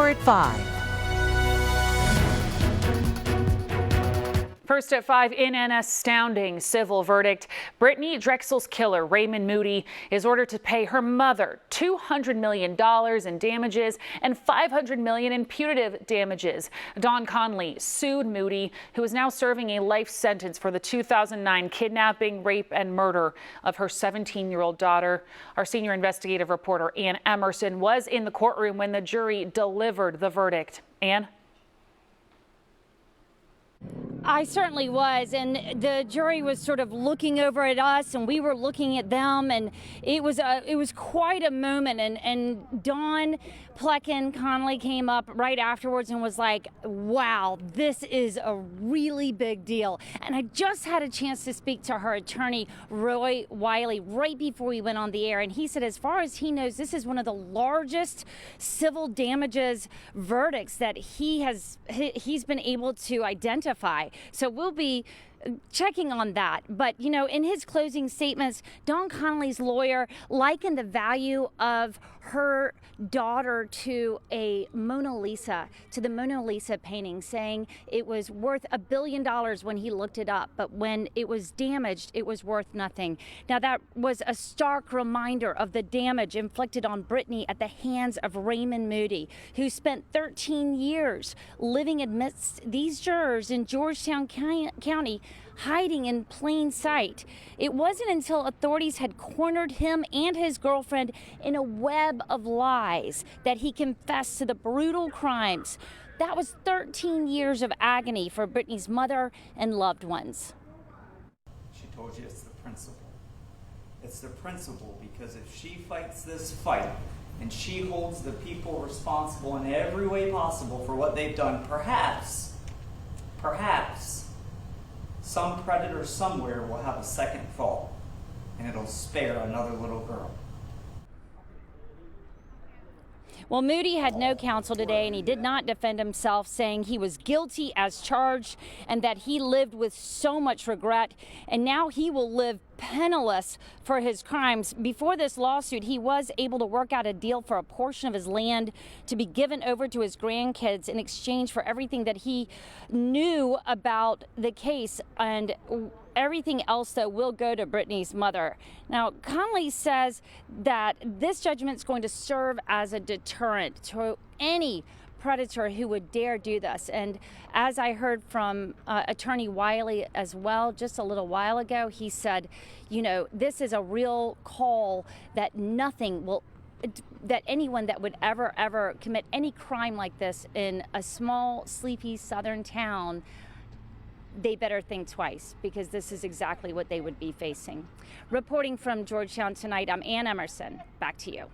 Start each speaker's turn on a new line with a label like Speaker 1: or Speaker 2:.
Speaker 1: more at 5.
Speaker 2: First at 5, in an astounding civil verdict, Brittanee Drexel's killer, Raymond Moody, is ordered to pay her mother $200 million in damages and $500 million in punitive damages. Dawn Conley sued Moody, who is now serving a life sentence for the 2009 kidnapping, rape, and murder of her 17-year-old daughter. Our senior investigative reporter, Ann Emerson, was in the courtroom when the jury delivered the verdict. Ann?
Speaker 3: I certainly was, and the jury was sort of looking over at us, and we were looking at them, and it was quite a moment. And Dawn Conley came up right afterwards and was like, "Wow, this is a really big deal." And I just had a chance to speak to her attorney, Roy Wiley, right before we went on the air, and he said, as far as he knows, this is one of the largest civil damages verdicts that he's been able to identify. So we'll be checking on that. But, you know, in his closing statements, Dawn Conley's lawyer likened the value of her daughter to the Mona Lisa painting, saying it was worth $1 billion when he looked it up, but when it was damaged, it was worth nothing. Now, that was a stark reminder of the damage inflicted on Brittanee at the hands of Raymond Moody, who spent 13 years living amidst these jurors in Georgetown County, hiding in plain sight. It wasn't until authorities had cornered him and his girlfriend in a web of lies that he confessed to the brutal crimes. That was 13 years of agony for Brittanee's mother and loved ones.
Speaker 4: She told you it's the principle. It's the principle, because if she fights this fight and she holds the people responsible in every way possible for what they've done, perhaps some predator somewhere will have a second thought, and it'll spare another little girl.
Speaker 3: Well, Moody had no counsel today, and he did not defend himself, saying he was guilty as charged and that he lived with so much regret, and now he will live penniless for his crimes. Before this lawsuit, he was able to work out a deal for a portion of his land to be given over to his grandkids in exchange for everything that he knew about the case, and everything else, though, will go to Brittanee's mother. Now, Conley says that this judgment is going to serve as a deterrent to any predator who would dare do this. And as I heard from Attorney Wiley as well just a little while ago, he said, you know, this is a real call that that anyone that would ever commit any crime like this in a small, sleepy southern town, they better think twice, because this is exactly what they would be facing. Reporting from Georgetown tonight, I'm Ann Emerson. Back to you.